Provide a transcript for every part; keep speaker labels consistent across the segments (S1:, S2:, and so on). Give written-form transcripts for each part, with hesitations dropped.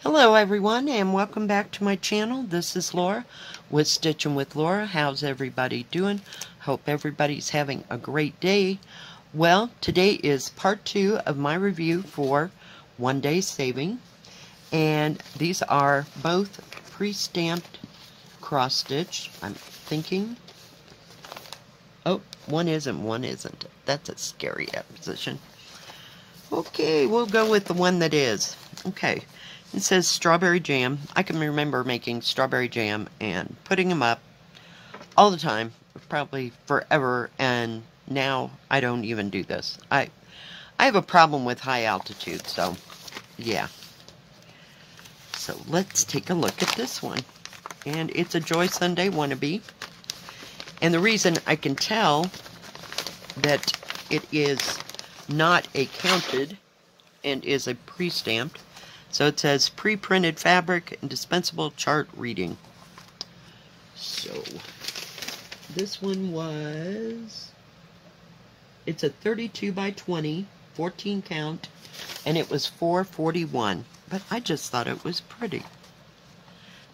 S1: Hello everyone, and welcome back to my channel. This is Laura with Stitching with Laura. How's everybody doing? Hope everybody's having a great day. Well, today is part 2 of my review for OneDaySaving, and these are both pre-stamped cross stitch. I'm thinking, oh, one isn't. That's a scary position. Okay, we'll go with the one that is. Okay. It says strawberry jam. I can remember making strawberry jam and putting them up all the time, probably forever, and now I don't even do this. I have a problem with high altitude, so yeah. So let's take a look at this one. And it's a Joy Sunday wannabe. And the reason I can tell that it is not a counted and is a pre-stamped, so it says pre-printed fabric and dispensable chart reading. So this one it's a 32 by 20, 14 count, and it was $4.41. But I just thought it was pretty.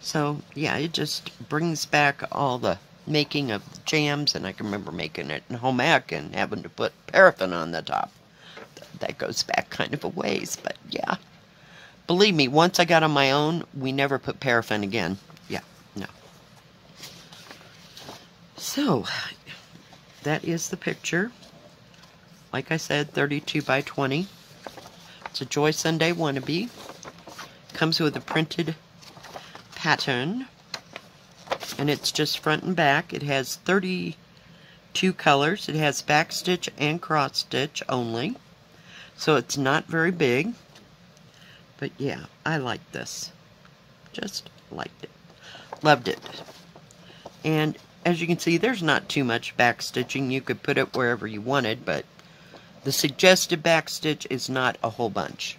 S1: So yeah, it just brings back all the making of jams, and I can remember making it in home ec and having to put paraffin on the top. That goes back kind of a ways, but yeah. Believe me, once I got on my own, we never put paraffin again. Yeah, no. So, that is the picture. Like I said, 32 by 20. It's a Joy Sunday wannabe. Comes with a printed pattern. And it's just front and back. It has 32 colors. It has back stitch and cross stitch only. So it's not very big. But yeah, I like this. Just liked it. Loved it. And as you can see, there's not too much back stitching. You could put it wherever you wanted, but the suggested back stitch is not a whole bunch.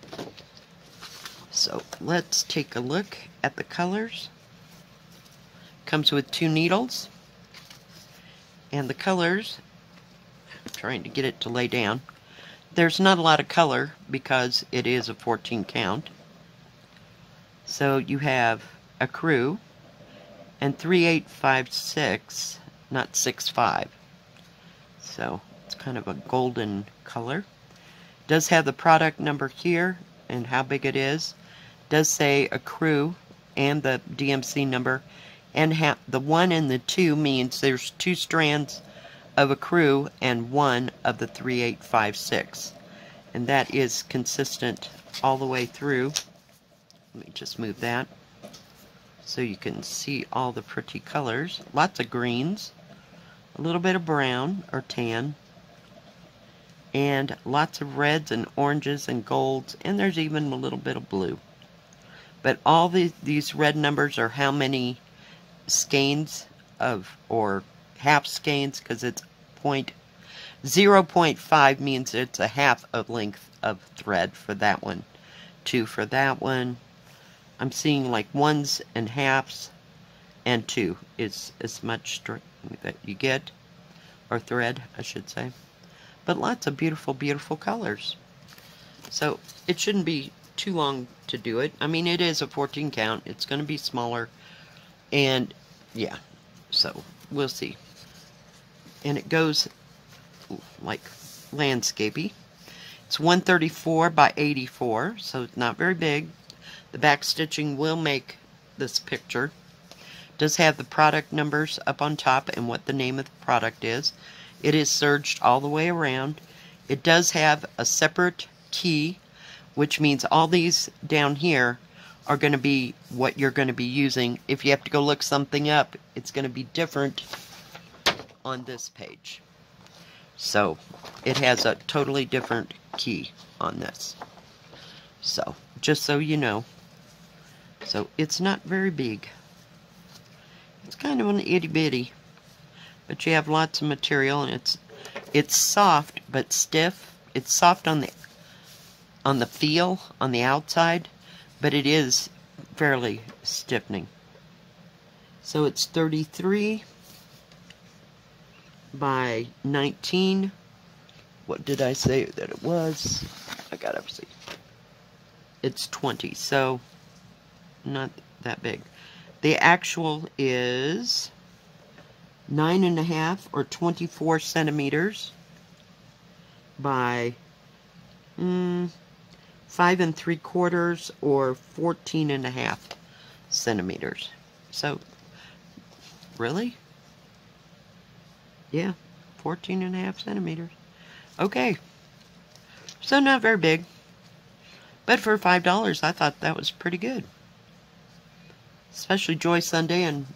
S1: So let's take a look at the colors. Comes with 2 needles. And the colors, I'm trying to get it to lay down. There's not a lot of color because it is a 14 count. So you have a crew and 3856, not 65. So it's kind of a golden color. It does have the product number here and how big it is. It does say a crew and the DMC number, and the 1 and the 2 means there's 2 strands of a crew and 1 of the 3856, and that is consistent all the way through. Let me just move that so you can see all the pretty colors. Lots of greens, a little bit of brown or tan, and lots of reds and oranges and golds, and there's even a little bit of blue. But all these red numbers are how many skeins of, or half skeins, because it's 0.5 means it's a half a length of thread for that one. 2 for that one. I'm seeing like 1s and halves, and 2 is as much string that you get, or thread, I should say. But lots of beautiful, beautiful colors. So it shouldn't be too long to do it. I mean, it is a 14 count. It's going to be smaller, and yeah, so we'll see. And it goes like landscapey. It's 134 by 84, so it's not very big. The back stitching will make this picture. It does have the product numbers up on top and what the name of the product is. It is serged all the way around. It does have a separate key, which means all these down here are going to be what you're going to be using. If you have to go look something up, it's going to be different on this page. So it has a totally different key on this. So just so you know. So it's not very big. It's kind of an itty bitty, but you have lots of material, and it's soft but stiff. It's soft on the feel on the outside, but it is fairly stiffening. So it's 33 by 19. What did I say that it was? I gotta see. It's 20. So not that big. The actual is 9.5 or 24 centimeters by 5 3/4 or 14.5 centimeters. So, really? Yeah, 14.5 centimeters. Okay. So not very big. But for $5, I thought that was pretty good. Especially Joy Sunday and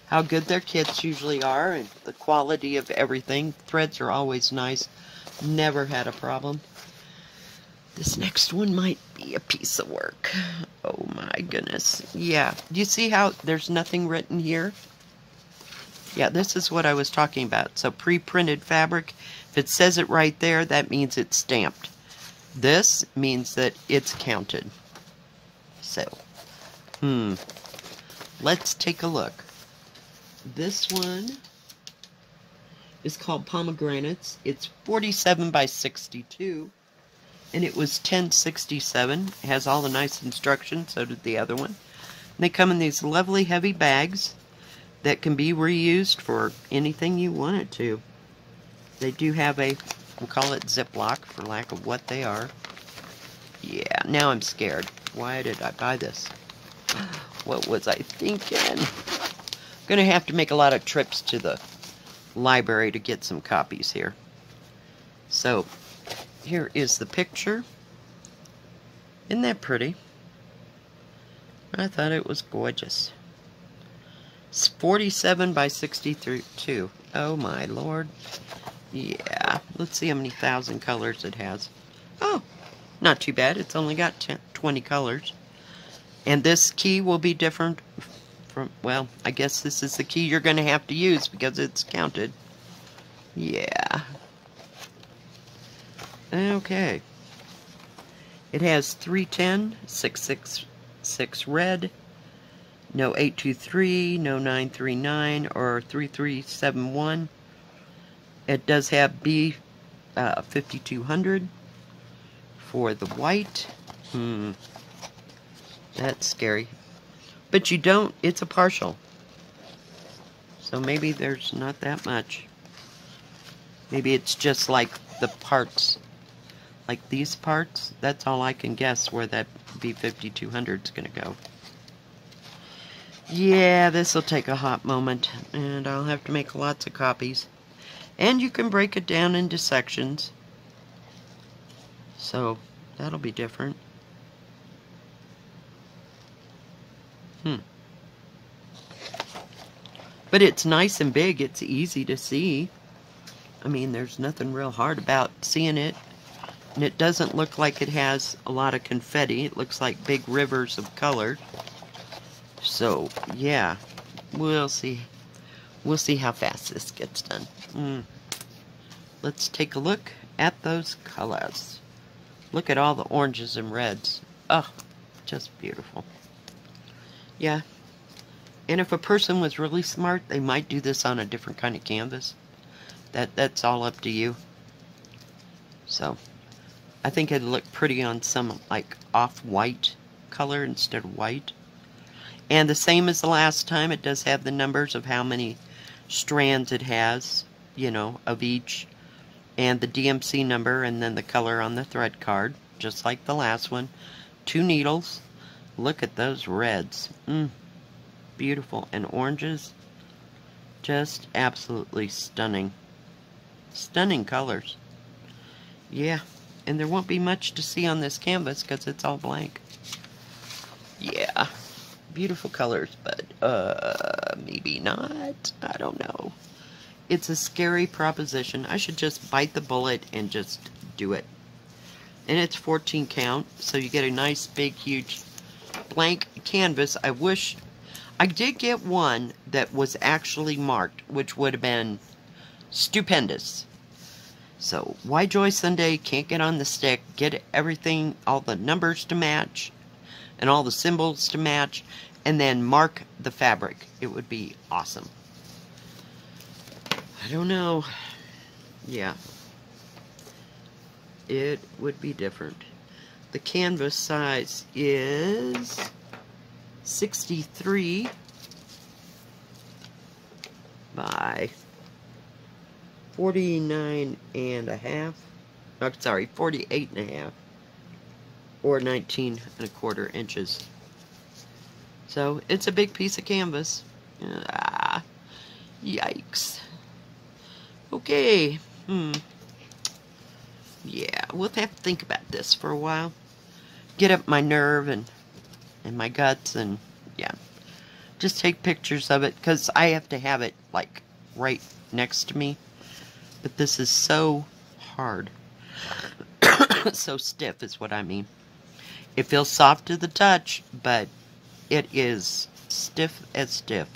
S1: how good their kits usually are and the quality of everything. Threads are always nice. Never had a problem. This next one might be a piece of work. Oh my goodness. Yeah. Do you see how there's nothing written here? Yeah, this is what I was talking about. So pre-printed fabric, if it says it right there, that means it's stamped. This means that it's counted. So, let's take a look. This one is called Pomagrants. It's 47 by 62, and it was 10.67. It has all the nice instructions, so did the other one. And they come in these lovely heavy bags that can be reused for anything you want it to. They do have a, we'll call it Ziploc for lack of what they are. Yeah, now I'm scared. Why did I buy this? What was I thinking? I'm gonna have to make a lot of trips to the library to get some copies here. So, here is the picture. Isn't that pretty? I thought it was gorgeous. It's 47 by 62. Oh my lord. Yeah, let's see how many thousand colors it has. Oh, not too bad. It's only got 20 colors. And this key will be different from, well, I guess this is the key you're going to have to use because it's counted. Yeah. Okay. It has 310, 666 red, no 823, no 939, or 3371. It does have B 5200 for the white. That's scary. But you don't, it's a partial. So maybe there's not that much. Maybe it's just like the parts, like these parts. That's all I can guess where that B5200 is going to go. Yeah, this will take a hot moment, and I'll have to make lots of copies. And you can break it down into sections. So, that'll be different. But it's nice and big. It's easy to see. I mean, there's nothing real hard about seeing it. And it doesn't look like it has a lot of confetti. It looks like big rivers of color. So, yeah. We'll see. We'll see how fast this gets done. Let's take a look at those colors. Look at all the oranges and reds. Oh, just beautiful. Yeah. And if a person was really smart, they might do this on a different kind of canvas. That's all up to you. So, I think it'd look pretty on some, like, off-white color instead of white. And the same as the last time, it does have the numbers of how many strands it has, you know, of each. And the DMC number, and then the color on the thread card, just like the last one. 2 needles. Look at those reds. Beautiful. And oranges. Just absolutely stunning. Stunning colors. Yeah. And there won't be much to see on this canvas because it's all blank. Yeah. Beautiful colors, but maybe not. I don't know. It's a scary proposition. I should just bite the bullet and just do it. And it's 14 count, so you get a nice, big, huge blank canvas. I wish I did get one that was actually marked, which would have been stupendous. So, why Joy Sunday can't get on the stick, get everything, all the numbers to match, and all the symbols to match, and then mark the fabric. It would be awesome. I don't know. Yeah. It would be different. The canvas size is 63 by 49 and a half. Oh, sorry, 48 and a half, or 19 and a quarter inches. So it's a big piece of canvas. Yikes. Okay. Yeah, we'll have to think about this for a while. Get up my nerve and my guts, and yeah, just take pictures of it, because I have to have it like right next to me. But this is so hard. So stiff is what I mean. It feels soft to the touch, but it is stiff as stiff.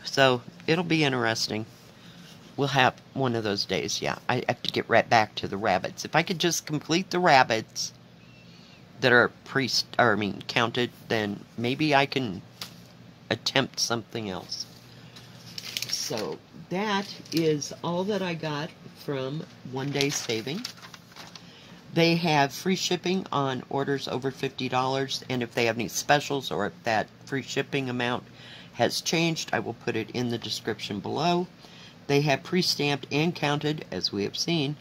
S1: So it'll be interesting. We'll have one of those days. Yeah, I have to get right back to the rabbits. If I could just complete the rabbits that are counted, then maybe I can attempt something else. So that is all that I got from OneDaySaving. They have free shipping on orders over $50, and if they have any specials, or if that free shipping amount has changed, I will put it in the description below. They have pre-stamped and counted, as we have seen,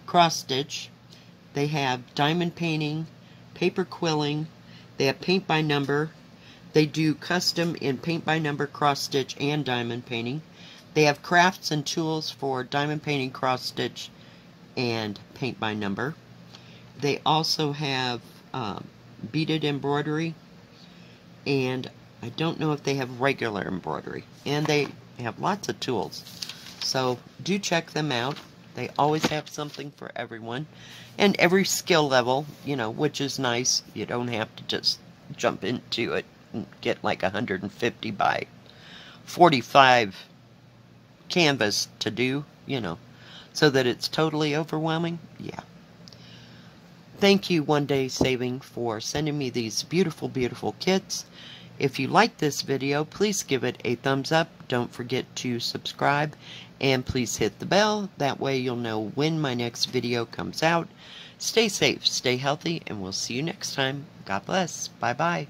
S1: cross-stitch. They have diamond painting, paper quilling. They have paint by number. They do custom in paint by number, cross-stitch, and diamond painting. They have crafts and tools for diamond painting, cross-stitch, and paint by number. They also have beaded embroidery, and I don't know if they have regular embroidery. And they have lots of tools. So do check them out. They always have something for everyone. And every skill level, you know, which is nice. You don't have to just jump into it and get like 150 by 45 canvas to do, you know, so that it's totally overwhelming. Yeah. Thank you, OneDaySaving, for sending me these beautiful, beautiful kits. If you like this video, please give it a thumbs up. Don't forget to subscribe, and please hit the bell. That way you'll know when my next video comes out. Stay safe, stay healthy, and we'll see you next time. God bless. Bye-bye.